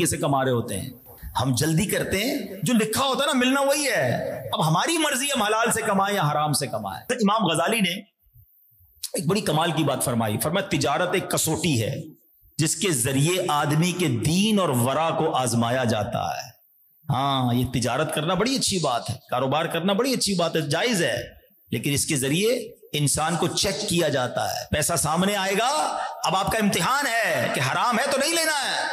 से कमा रहे होते हैं। हम जल्दी करते हैं, जो लिखा होता है ना मिलना वही है। अब हमारी मर्जी हम हलाल से कमाएं या हराम से कमाएं। तो इमाम गजाली ने एक बड़ी कमाल की बात फरमाई। फरमाया तिजारत एक कसौटी है जिसके जरिए आदमी के दीन और वरा को आजमाया जाता है। हाँ, ये तिजारत करना बड़ी अच्छी बात है, कारोबार करना बड़ी अच्छी बात है, जायज है, लेकिन इसके जरिए इंसान को चेक किया जाता है। पैसा सामने आएगा, अब आपका इम्तिहान है कि हराम है तो नहीं लेना है,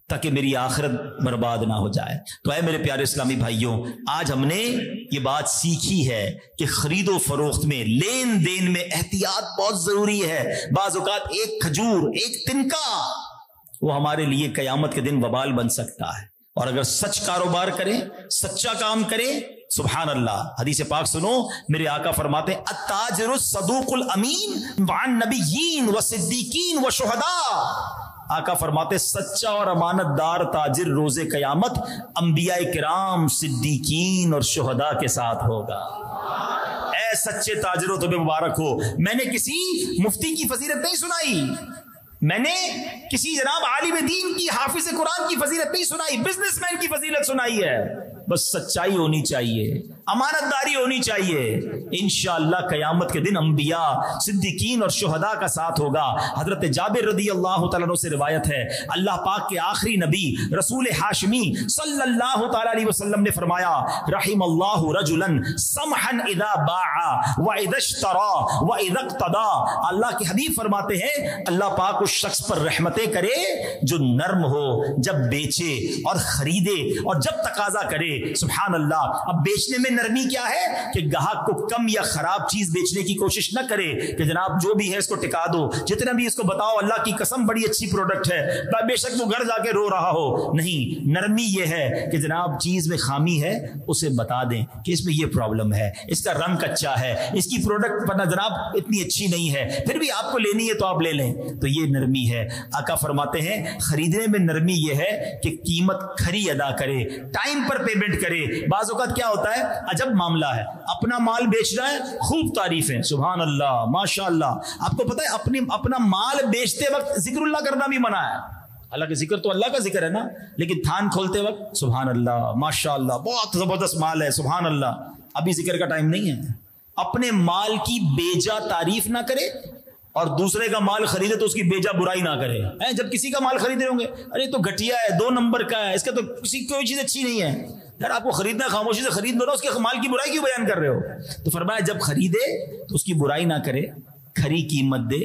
ताकि मेरी आखिरत बर्बाद ना हो जाए। तो ऐ मेरे प्यारे इस्लामी भाइयों, आज हमने ये बात सीखी है कि खरीदो फरोख्त में, लेन देन में एहतियात बहुत जरूरी है। बाज़ औक़ात एक खजूर, एक तिनका, वो हमारे लिए कयामत के दिन वबाल बन सकता है। और अगर सच कारोबार करें, सच्चा काम करें, सुभान अल्लाह। हदीस पाक सुनो, मेरे आका फरमाते हैं अत्ताजिरु सदूकुल अमीन वअन नबिय्यीन व सिद्दीकीन व शुहदा। आका फरमाते सच्चा और अमानतदार ताजिर रोजे कयामत अंबिया किराम, सिद्दीकीन और शुहदा के साथ होगा। ऐ सच्चे ताजिरों तुम्हें मुबारक हो। मैंने किसी मुफ्ती की फजीलत नहीं सुनाई, मैंने किसी जनाब आलिम दीन की, हाफिज कुरान की फजीलत नहीं सुनाई, बिजनेसमैन की फजीलत सुनाई है। बस सच्चाई होनी चाहिए, अमानतदारी होनी चाहिए। इंशाअल्लाह कयामत के दिन अंबिया, सिद्दीकीन और शुहदा का साथ होगा। हजरत जाबिर रदी अल्लाह तआला अन्हु से रिवायत है, अल्लाह पाक के आखिरी नबी रसूल हाशमी सल्लल्लाहु तआला अलैहि वसल्लम ने फरमाया, रहिमल्लाहु रजुलन समहन इदा बाआ व इदा इश्तरा व इदा इक्तदा। अल्लाह के हबीब फरमाते हैं, अल्लाह पाक उस शख्स पर रहमतें करे जो नर्म हो, जब बेचे और खरीदे और जब तकाजा करे। सुभान अल्लाह। अब बेचने में नरमी क्या है कि ग्राहक को कम या खराब चीज बेचने की कोशिश न करे कि जनाब जो भी है इसको टिका दो, जितना भी इसको बताओ अल्लाह की कसम बड़ी अच्छी प्रोडक्ट है, बेशक वो घर जाके रो रहा हो। नहीं, नरमी ये है कि जनाब चीज में खामी है उसे बता दें कि इसमें ये प्रॉब्लम है, इसका रंग कच्चा है, इसकी प्रोडक्ट पर जनाब इतनी अच्छी नहीं है, फिर भी आपको लेनी है तो आप ले लें। तो ये नरमी है। आका फरमाते हैं खरीदने में नरमी ये है कि कीमत खरी अदा करे, टाइम पर पेमेंट करे। बाज़ औक़ात क्या होता है, अजब मामला है, अपना माल बेचना है, खूब तारीफें, सुभान अल्लाह, माशाअल्लाह। आपको पता है अपना माल बेचते वक्त जिक्रुल्लाह करना भी मना है। हालांकि जिक्र तो अल्लाह का जिक्र है ना, लेकिन थान खोलते वक्त सुभान अल्लाह, माशाअल्लाह, बहुत जबरदस्त माल है, सुभान अल्लाह। अभी जिक्र का टाइम नहीं है। अपने माल की बेजा तारीफ ना करे और दूसरे का माल खरीदे तो उसकी बेजा बुराई ना करे। जब किसी का माल खरीदे होंगे, अरे तो घटिया है, 2 नंबर का है, इसका तो किसी कोई चीज अच्छी नहीं है। यार आपको खरीदना, खामोशी से खरीद लो ना, उसके माल की बुराई क्यों बयान कर रहे हो? तो फरमाया जब खरीदे तो उसकी बुराई ना करे, खरी कीमत दे,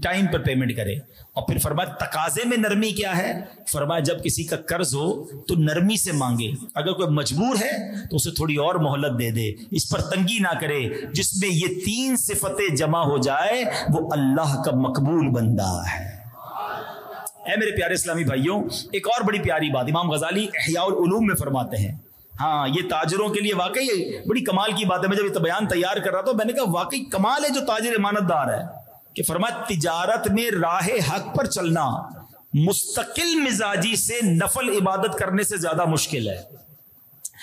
टाइम पर पेमेंट करे। और फिर फरमाया तकाजे में नरमी क्या है, फरमाया जब किसी का कर्ज हो तो नरमी से मांगे, अगर कोई मजबूर है तो उसे थोड़ी और मोहलत दे दे, इस पर तंगी ना करे। जिसमें ये 3 सिफतें जमा हो जाए वो अल्लाह का मकबूल बंदा है। ऐ मेरे प्यारे इस्लामी भाइयों, एक और बड़ी प्यारी बात इमाम गजाली इहयाउल उलूम में फरमाते हैं। हाँ, ये ताजिरों के लिए वाकई बड़ी कमाल की बात है। मैं जब ये बयान तैयार कर रहा था मैंने कहा वाकई कमाल है जो ताजिर ईमानदार है कि फरमाया तिजारत में राहे हक पर चलना मुस्तकिल मिजाजी से नफल इबादत करने से ज्यादा मुश्किल है।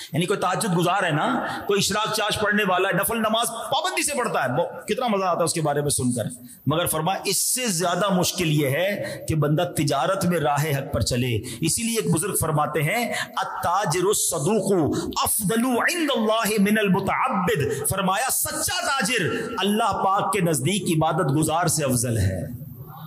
यानी कोई ताज्जुद गुजार है ना, कोई इशराक चाश पढ़ने वाला है, नफल नमाज पाबंदी से पढ़ता है, कितना मजा आता है उसके बारे में सुनकर। मगर फरमाया इससे ज्यादा मुश्किल यह है कि बंदा तिजारत में राहे हक पर चले। इसीलिए एक बुजुर्ग फरमाते हैं अत्ताजिरु सदूकु अफदलु इंदल्लाहि मिनल मुतअब्बिद। फरमाया सच्चा ताजिर अल्लाह पाक के नजदीक इबादत गुजार से अफजल है,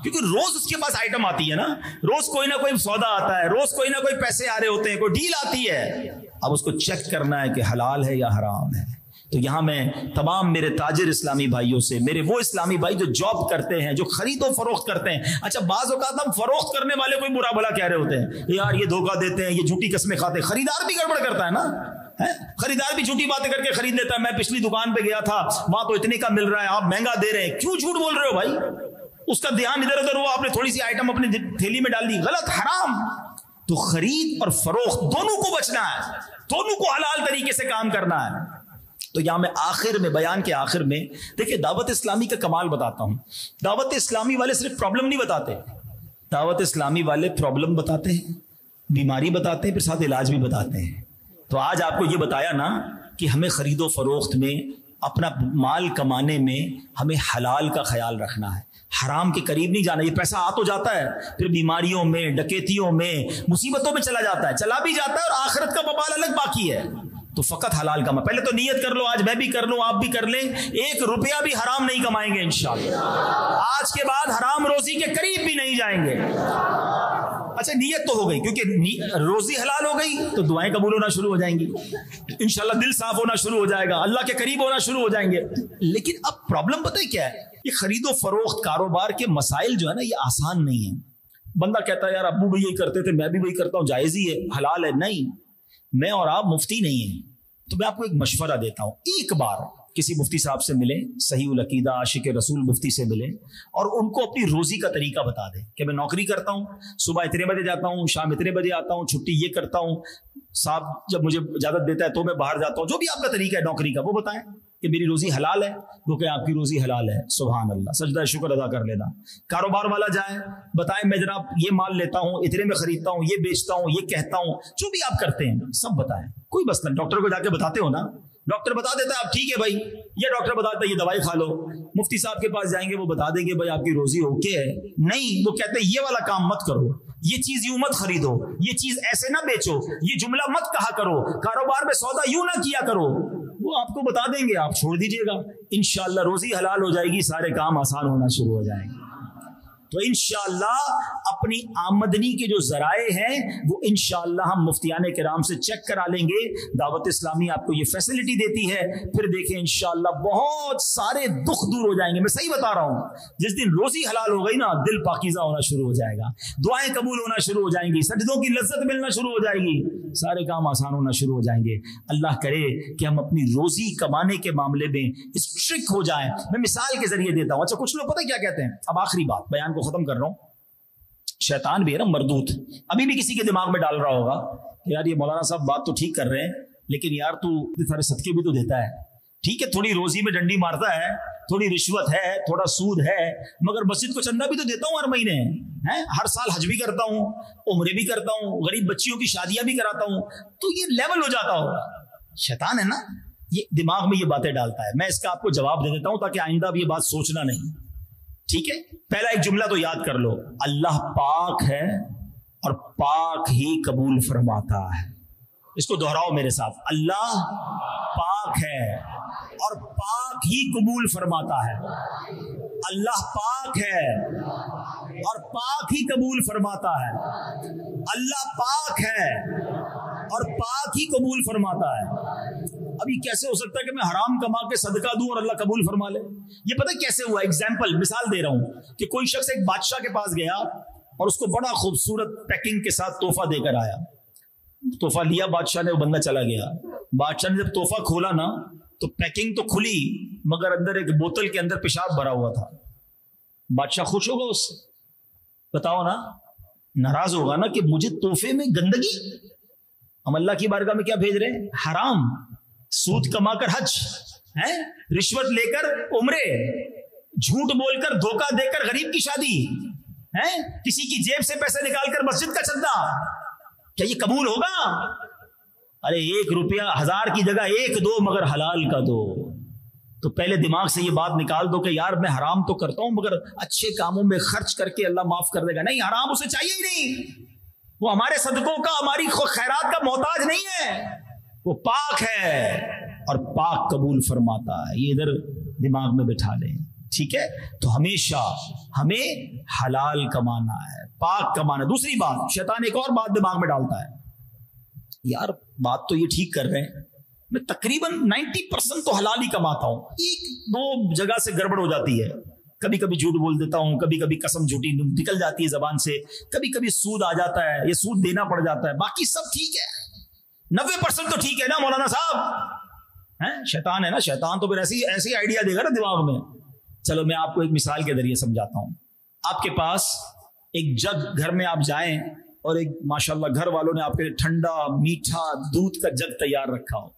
क्योंकि रोज उसके पास आइटम आती है ना, रोज कोई ना कोई सौदा आता है, रोज कोई ना कोई पैसे आ रहे होते हैं, कोई डील आती है। अब उसको चेक करना है कि हलाल है या हराम है। तो यहां मैं तमाम मेरे ताजिर इस्लामी भाइयों से, मेरे वो इस्लामी भाई जो जॉब करते हैं, जो खरीदो फरोख्त करते हैं, अच्छा बाज़ औक़ात हम फरोख्त करने वाले कोई बुरा भला कह रहे होते हैं, यार ये धोखा देते हैं, ये झूठी कस्में खाते हैं। खरीदार भी गड़बड़ करता है ना, है खरीदार भी झूठी बातें करके खरीद लेता है। मैं पिछली दुकान पे गया था, वहां तो इतने का मिल रहा है, आप महंगा दे रहे हैं, क्यों झूठ बोल रहे हो भाई? उसका ध्यान इधर उधर हुआ, आपने थोड़ी सी आइटम अपनी थैली में डाल दी, गलत, हराम। तो खरीद और फरोख्त दोनों को बचना है, दोनों को हलाल तरीके से काम करना है। तो यहां मैं आखिर में, बयान के आखिर में देखिए दावत इस्लामी का कमाल बताता हूं। दावत इस्लामी वाले सिर्फ प्रॉब्लम नहीं बताते, दावत इस्लामी वाले प्रॉब्लम बताते हैं, बीमारी बताते हैं, फिर साथ इलाज भी बताते हैं। तो आज आपको ये बताया ना कि हमें खरीदो फरोख्त में, अपना माल कमाने में हमें हलाल का ख्याल रखना है। حرام کے قریب نہیں جانا. یہ پیسہ آ تو جاتا ہے پھر بیماریوں میں, ڈکیتیوں میں, مصیبتوں میں چلا جاتا ہے, چلا بھی جاتا ہے, اور آخرت کا ببال الگ باقی ہے. تو فقط حلال کما. پہلے تو نیت کر لو, آج میں بھی کر لوں, آپ بھی کر لیں, 1 روپیہ بھی حرام نہیں کمائیں گے انشاءاللہ. آج کے بعد حرام روزی کے قریب بھی نہیں جائیں گے. اچھا نیت تو ہو گئی, کیونکہ روزی حلال ہو گئی تو دعائیں قبول ہونا شروع ہو جائیں گی انشاءاللہ, دل صاف ہونا شروع ہو جائے گا, اللہ کے قریب ہونا شروع ہو جائیں گے. لیکن اب پرابلم پتہ ہے کیا ہے؟ یہ خرید و فروخت کاروبار کے مسائل جو ہے نا, یہ آسان نہیں ہیں. بندہ کہتا ہے یار ابو بھی یہی کرتے تھے, میں بھی وہی کرتا ہوں, جائز ہی ہے, حلال ہے. نہیں, میں اور آپ مفتی نہیں ہیں, تو میں آپ کو ایک مشورہ دیتا ہوں. ایک بار کسی مفتی صاحب سے ملیں, صحیح العقیدہ عاشق رسول مفتی سے ملیں, اور ان کو اپنی روزی کا طریقہ بتا دیں کہ میں نوکری کرتا ہوں, صبح اتنے بجے جاتا ہوں, شام اتنے بجے آتا ہوں, چھٹی یہ کرتا ہوں, صاحب جب مجھے اجازت دیتا ہے تو میں باہر جاتا ہوں. جو بھی آپ کا طریقہ ہے نوکری کا وہ بتائیں کہ میری روزی حلال ہے, وہ کہ آپ کی روزی حلال ہے. سبحان اللہ, سجدہ شکر ادا کر لینا. کاروبار والا جائیں, بتائیں میں جناب یہ مال لیتا ہوں, اتنے میں خریدتا ہوں, یہ بیچتا ہوں, یہ کہتا ہوں, جو بھی آپ کرتے ہیں سب بتائیں. کوئی مسئلہ نہیں. ڈاکٹر کو جا کے بتاتے ہو نا, ڈاکٹر بتا دیتا ہے آپ ٹھیک ہے بھائی, یہ ڈاکٹر بتا دیتا ہے یہ دوائی کھا لو. مفتی صاحب کے پاس جائیں گے, وہ بتا دیں گے بھائی آپ کی روزی اوکے ہے. نہیں, وہ کہتے ہیں یہ والا کام مت کرو, یہ چیز یوں مت خریدو, یہ چیز ایسے نہ بیچو, یہ جملہ مت کہا کرو, کاروبار میں سودا یوں نہ کیا کرو. وہ آپ کو بتا دیں گے, آپ چھوڑ دیجئے گا, انشاءاللہ روزی حلال ہو جائے گی, سارے کام آسان ہونا شروع ہو جائیں گے. تو انشاءاللہ اپنی آمدنی کے جو ذرائع ہیں وہ انشاءاللہ ہم مفتیان کرام سے چیک کرا لیں گے. دعوت اسلامی آپ کو یہ فیسلٹی دیتی ہے. پھر دیکھیں انشاءاللہ بہت سارے دکھ دور ہو جائیں گے. میں صحیح بتا رہا ہوں, جس دن روزی حلال ہو گئی نا, دل پاکیزہ ہونا شروع ہو جائے گا, دعائیں قبول ہونا شروع ہو جائیں گی, سجدوں کی لذت ملنا شروع ہو جائے گی, سارے کام آسان ہونا شروع ہو جائیں گے. اللہ کرے کہ ہم اپنی روزی کمانے کے معاملے میں اسٹرکٹ ہو جائیں. میں مثال کے ذریعے دیتا ہوں. اچھا کچھ لوگ پتہ کیا کہتے ہیں, اب آخری بات بیان کو ختم کر رہا ہوں. شیطان بھی ہے نا مردود, ابھی بھی کسی کے دماغ میں ڈال رہا ہوگا کہ یار یہ مولانا صاحب بات تو ٹھیک کر رہے ہیں, لیکن یار تو سارے صدقے بھی تو دیتا ہے, ٹھیک ہے تھوڑی روزی میں ڈنڈی مارتا ہے, تھوڑی رشوت ہے, تھوڑا سود ہے, مگر مسجد کو چندہ بھی تو دیتا ہوں ہر مہینے, ہر سال حج بھی کرتا ہوں, عمرے بھی کرتا ہوں, غریب بچیوں کی شادیاں بھی کراتا ہوں, تو یہ لیول ہو جاتا ہوگا. شیطان ہے نا, یہ دماغ میں یہ باتیں ڈالتا ہے. میں اس کا آپ کو جواب دے دیتا ہوں تاکہ آئندہ بھی یہ بات سوچنا نہیں, ٹھیک ہے. پہلا ایک جملہ تو یاد کر لو, اللہ پاک ہے اور پاک ہی قبول فرماتا ہے. اس کو دہراؤ میرے ساتھ, اللہ پاک ہے اور پاک ہی قبول فرماتا ہے. اللہ پاک ہے اور پاک ہی قبول فرماتا ہے. اللہ پاک ہے اور پاک ہی قبول فرماتا ہے. اب یہ کیسے ہو سکتا ہے کہ میں حرام کما کے صدقہ دوں اور اللہ قبول فرما لے؟ یہ پتہ کیسے ہوا؟ ایگزامپل مثال دے رہا ہوں کہ کوئی شخص ایک بادشاہ کے پاس گیا اور اس کو بڑا خوبصورت پیکنگ کے ساتھ تحفہ دے کر آیا. تحفہ لیا بادشاہ نے, وہ بندہ چلا گیا. بادشاہ نے جب تحفہ کھولا نا تو پیکنگ تو کھلی مگر اندر ایک بوتل کے اندر پیشاب بھرا ہوا تھا. بادشاہ خوش ہوگا اس سے؟ بتاؤ نا. ناراض ہوگا نا کہ مجھے تحفے میں گندگی. ہم اللہ کی بارگاہ میں کیا بھیج رہے ہیں؟ حرام. سود کما کر حج, رشوت لے کر عمرے, جھوٹ بول کر دھوکہ دے کر غریب کی شادی, کسی کی جیب سے پیسے نکال کر مسجد کا چندہ. کیا یہ قبول ہوگا؟ ارے 1 روپیہ 1000 کی جگہ 1 دو, مگر حلال کا دو. تو پہلے دماغ سے یہ بات نکال دو کہ یار میں حرام تو کرتا ہوں مگر اچھے کاموں میں خرچ کر کے اللہ معاف کر دے گا. نہیں, حرام اسے چاہیے ہی نہیں. وہ ہمارے صدقوں کا, ہماری خیرات کا محتاج نہیں ہے. وہ پاک ہے اور پاک قبول فرماتا ہے. یہ ادھر دماغ میں بٹھا لیں, ٹھیک ہے. تو ہمیشہ ہمیں حلال کمانا ہے, پاک کمانا. دوسری بات, شیطان ایک اور بات دماغ میں ڈالتا ہے, یار بات تو یہ ٹھیک کر رہے ہیں, میں تقریباً 90% تو حلال ہی کماتا ہوں, 1-2 جگہ سے گڑبڑ ہو جاتی ہے, کبھی کبھی جھوٹ بول دیتا ہوں, کبھی کبھی قسم جھوٹی نکل جاتی ہے زبان سے, کبھی کبھی سود آ جاتا ہے, یہ سود دینا پڑ جاتا ہے, باقی سب ٹھیک ہے. 90% تو ٹھیک ہے نا مولانا صاحب. شیطان ہے نا, شیطان تو پھر ایسی آئیڈیا دے گا نا دماغ میں. چلو میں آپ کو ایک مثال کے ذریعے سمجھاتا ہوں. آپ کے پاس ایک جگ, گھر میں آپ جائیں اور ایک ماشاءاللہ گھر والوں نے آپ کے ٹھنڈا میٹھا دودھ کا جگ تیار رکھا ہو,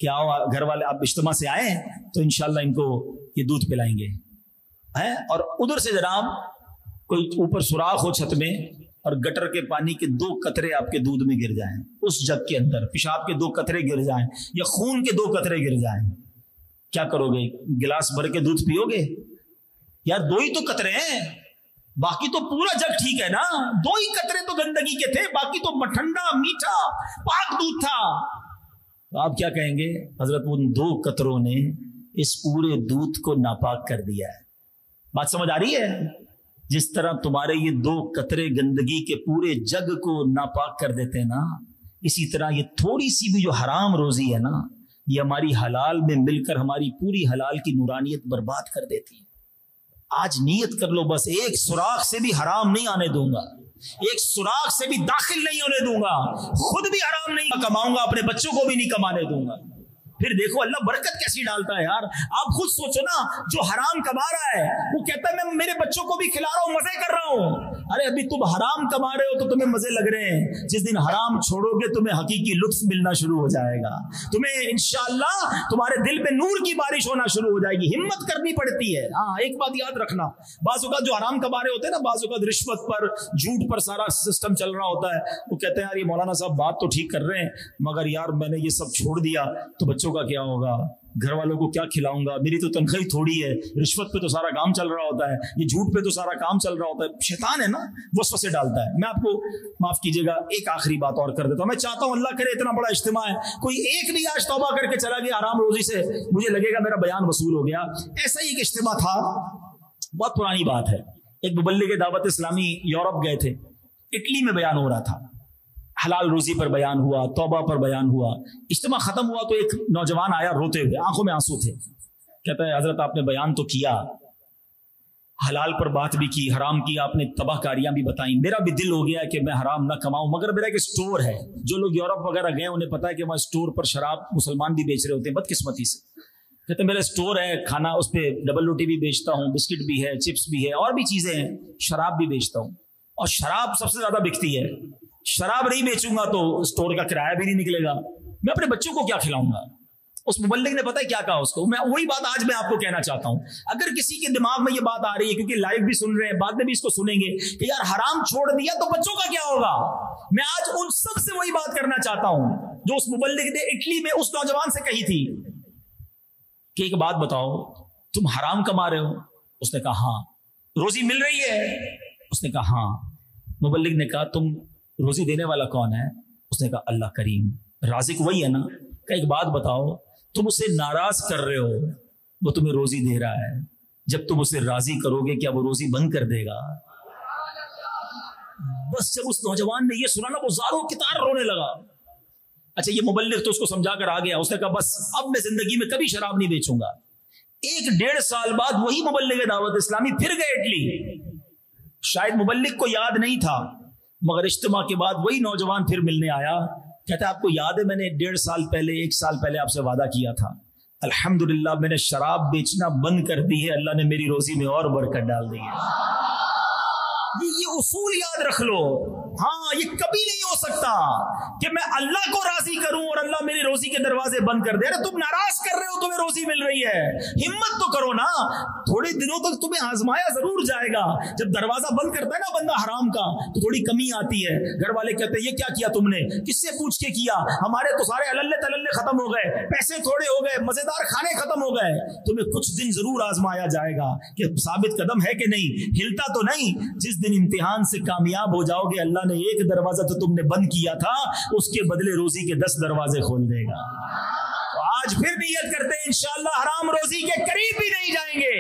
کیا ہو گھر والے آپ اجتماع سے آئے تو انشاءاللہ ان کو یہ دودھ پلائیں گے, اور ادھر سے جناب کوئی اوپر سوراخ ہو چھت میں اور گٹر کے پانی کے 2 قطرے آپ کے دودھ میں گر جائیں, اس جگ کے اندر پیشاب کے 2 قطرے گر جائیں یا خون کے 2 قطرے گر جائیں, کیا کرو گے؟ گلاس بھر کے دودھ پیو گے؟ यार 2 ही तो कतरे हैं, बाकी तो पूरा जग ठीक है ना। 2 ही कतरे तो गंदगी के थे, बाकी तो ठंडा मीठा पाक दूध था। तो आप क्या कहेंगे? हजरत उन 2 कतरों ने इस पूरे दूध को नापाक कर दिया है। बात समझ आ रही है? जिस तरह तुम्हारे ये 2 कतरे गंदगी के पूरे जग को नापाक कर देते हैं ना, इसी तरह ये थोड़ी सी भी जो हराम रोजी है ना, ये हमारी हलाल में मिलकर हमारी पूरी हलाल की नूरानियत बर्बाद कर देती है। आज नियत कर लो, बस एक सुराख से भी हराम नहीं आने दूंगा, एक सुराख से भी दाखिल नहीं होने दूंगा, खुद भी हराम नहीं कमाऊंगा, अपने बच्चों को भी नहीं कमाने दूंगा। फिर देखो अल्लाह बरकत कैसी डालता है यार। आप खुद सोचो ना, जो हराम कमा रहा है वो कहता है मैं मेरे बच्चों को भी खिला रहा हूं, मजे कर रहा हूं। अरे अभी तुम हराम कमा रहे हो तो तुम्हें मजे लग रहे हैं, जिस दिन हराम छोड़ोगे तुम्हें हकीकी लुत्फ मिलना शुरू हो जाएगा, तुम्हें इंशाअल्लाह तुम्हारे दिल पे नूर की बारिश होना शुरू हो जाएगी। हिम्मत करनी पड़ती है। हाँ, एक बात याद रखना, बाज़ औक़ात जो हराम कमा रहे होते हैं ना, बाज़ औक़ात रिश्वत पर झूठ पर सारा सिस्टम चल रहा होता है, वो कहते हैं यार ये मौलाना साहब बात तो ठीक कर रहे हैं, मगर यार मैंने ये सब छोड़ दिया तो बच्चों का क्या होगा, घर वालों को क्या खिलाऊंगा, मेरी तो तनख्वाही थोड़ी है, रिश्वत पे तो सारा काम चल रहा होता है, ये झूठ पे तो सारा काम चल रहा होता है। शैतान है ना, वसवसे डालता है। मैं आपको माफ कीजिएगा, एक आखिरी बात और कर देता हूं। मैं चाहता हूं अल्लाह करे इतना बड़ा इज्तिमा है, कोई एक भी आज तौबा करके चला गया हराम रोजी से, मुझे लगेगा मेरा बयान वसूल हो गया। ऐसा ही एक इज्तिमा था, बहुत पुरानी बात है। एक मुबल्लिग दावत इस्लामी यूरोप गए थे, इटली में बयान हो रहा था, हलाल रोजी पर बयान हुआ, तौबा पर बयान हुआ। इज्तिमा खत्म हुआ तो एक नौजवान आया रोते हुए, आंखों में आंसू थे। कहता है हजरत आपने बयान तो किया, हलाल पर बात भी की, हराम की आपने तबाहकारियां भी बताई, मेरा भी दिल हो गया कि मैं हराम ना कमाऊं, मगर मेरा एक स्टोर है। जो लोग यूरोप वगैरह गए उन्हें पता है कि वहां स्टोर पर शराब मुसलमान भी बेच रहे होते हैं, बदकिस्मती से। कहते मेरा स्टोर है, खाना उस पर डबल रोटी भी बेचता हूँ, बिस्किट भी है, चिप्स भी है, और भी चीजें हैं, शराब भी बेचता हूँ, और शराब सबसे ज्यादा बिकती है। शराब नहीं बेचूंगा तो स्टोर का किराया भी नहीं निकलेगा, मैं अपने बच्चों को क्या खिलाऊंगा। उस मुबल्लिग ने पता है क्या कहा उसको? मैं वही बात आज मैं आपको कहना चाहता हूं। अगर किसी के दिमाग में ये बात आ रही है, क्योंकि लाइव भी सुन रहे हैं, बाद में भी इसको सुनेंगे कि यार हराम छोड़ दिया तो बच्चों का क्या होगा, मैं आज उन सब से वही बात करना चाहता हूं जो उस मुबल्लिग ने इटली में उस नौजवान से कही थी कि एक बात बताओ, तुम हराम कमा रहे हो? उसने कहा हाँ। रोजी मिल रही है? उसने कहा हाँ। मुबल्लिग ने कहा तुम रोजी देने वाला कौन है? उसने कहा अल्लाह करीम, राज़िक वही है ना। का एक बात बताओ, तुम उसे नाराज कर रहे हो, वो तुम्हें रोजी दे रहा है, जब तुम उसे राजी करोगे क्या वो रोजी बंद कर देगा? बस जब उस नौजवान ने ये सुना ना, वो ज़ारों की तार रोने लगा। अच्छा, ये मुबल्लिग तो उसको समझा कर आ गया, उसने कहा बस अब मैं जिंदगी में कभी शराब नहीं बेचूंगा। 1-1.5 साल बाद वही मुबल्लिग दावत इस्लामी फिर गए इटली। शायद मुबल्लिग को याद नहीं था, मगर इज्तिमा के बाद वही नौजवान फिर मिलने आया। कहता है आपको याद है मैंने 1.5 साल पहले 1 साल पहले आपसे वादा किया था, अल्हम्दुलिल्लाह मैंने शराब बेचना बंद कर दी है, अल्लाह ने मेरी रोजी में और बरकत डाल दी है। ये उसूल याद रख लो। हाँ, ये कभी नहीं हो सकता कि मैं अल्लाह को राजी करूं और अल्लाह मेरी रोजी के दरवाजे बंद कर दे। अरे तुम नाराज कर रहे हो, तुम्हें रोजी मिल रही है, हिम्मत तो करो ना। थोड़े दिनों तक तुम्हें आजमाया जरूर जाएगा। जब दरवाजा बंद करता है ना बंदा हराम का, तो थोड़ी कमी आती है। घर वाले कहते हैं ये क्या किया तुमने, किससे पूछ के किया, हमारे तो सारे अलल्ले तलल्ले खत्म हो गए, पैसे थोड़े हो गए, मजेदार खाने खत्म हो गए। तुम्हें कुछ दिन जरूर आजमाया जाएगा कि साबित कदम है कि नहीं, हिलता तो नहीं। जिस दिन इम्तिहान से कामयाब हो जाओगे, अल्लाह ने एक दरवाजा तो तुमने बंद किया था, उसके बदले रोजी के 10 दरवाजे खोल देगा। तो आज फिर नियत करते हैं इंशाअल्लाह हराम रोजी के करीब भी नहीं जाएंगे।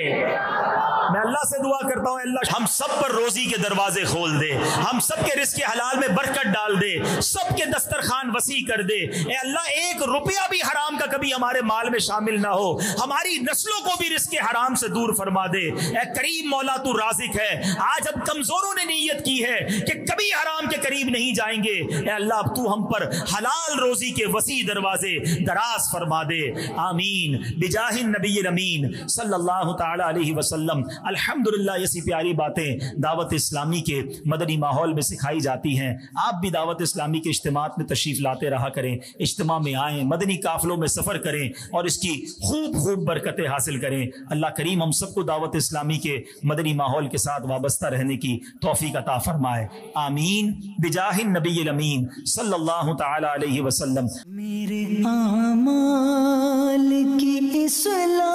मैं अल्लाह से दुआ करता हूं अल्लाह हम सब पर रोजी के दरवाजे खोल दे, हम सब के रिज़्क़ हलाल में बरकत डाल दे, सबके दस्तरखान वसी कर दे। ए अल्लाह, 1 रुपया भी हराम का कभी हमारे माल में शामिल ना हो, हमारी नस्लों को भी रिज़्क़ हराम से दूर फरमा दे। ए करीम मौला तू राज़िक है। आज अब कमजोरों ने नीयत की है कि कभी हराम के करीब नहीं जाएंगे। ए अल्लाह, अब तू हम पर हलाल रोजी के वसी दरवाजे दराज फरमा दे। आमीन बिजाहिन नबी अमीन सल्लल्लाहु तआला अलैहि वसल्लम। अल्हम्दुलिल्लाह, ऐसी प्यारी बातें दावत इस्लामी के मदनी माहौल में सिखाई जाती हैं। आप भी दावत इस्लामी के इज्तिमात में तशरीफ लाते रहा करें, इज्तिमा में आएँ, मदनी काफिलों में सफ़र करें और इसकी खूब खूब बरकतें हासिल करें। अल्लाह करीम हम सबको दावत इस्लामी के मदनी माहौल के साथ वाबस्ता रहने की तौफीक अता फरमाए। आमीन बिजाहिन नबी अमीन सल्लल्लाहु तआला अलैहि वसल्लम। मेरे आमाल की इस्लाह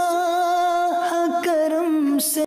करम से